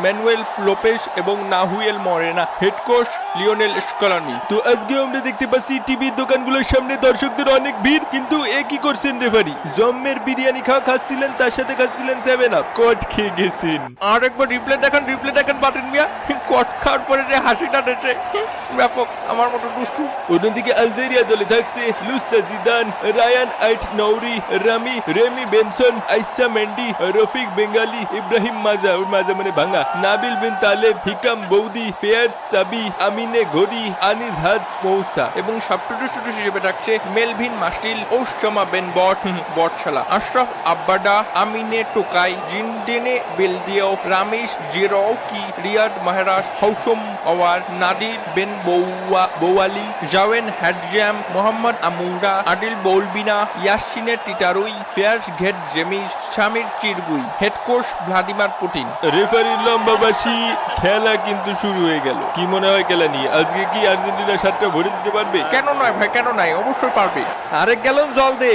Manuel Lopez এবং Nahuel মরেনা, head coach Lionel Scaloni. তো আজকে আমরা দেখতে পাচ্ছি টিভির দোকানগুলোর সামনে দর্শকদের অনেক ভিড়, কিন্তু এ কি করছেন রেফারি? জম্মের বিরিয়ানি খাচ্ছিলেন, তার সাথে খাচ্ছিলেন 7 আপ, কট খেয়ে গেছেন। আর একবার রিপ্লে দেখান বাটেন মিয়া, কট খাওয়ার পরে যে হাসিটা দেছে ব্যাপক, আমার মতো দুষ্টু। অন্যদিকে আলজেরিয়া দলে থাকছে Luca Zidane, Rayan Ait Nouri, Ramy Bensebaini, Aissa Mandi, Rafik Belghali, Ibrahim Maza মানে ভাঙ্গা, নাবিল বিন তালেব, হিকাম বৌদি, ফেয়ার সাবি, আমিনে ঘড়ি, আনিস হাজ মৌসা এবং সবচেয়ে হিসেবে থাকছে Melvin Mastil, Oussama Benbot, Achraf Abada, Amine Tougai, Zinedine Belaid, Ramiz Zerrouki, Riyad Mahrez, Houssem Aouar, Nadir Ben Bouali, Jaouen Hadjam, Mohamed Amoura, Adil Boulbina, Yacine Titraoui, Fares Ghedjemis, Samir Chergui, head coach Vladimir Putin. রেফারির লম্বা বাঁশি, খেলা কিন্তু শুরু হয়ে গেল। কি মনে হয় খেলা নিয়ে আজকে কি আর্জেন্টিনা 7টা ভরে দিতে পারবে? কেন নয় ভাই, কেন নাই, অবশ্যই পারবে। আরেক গ্যালন জল দে।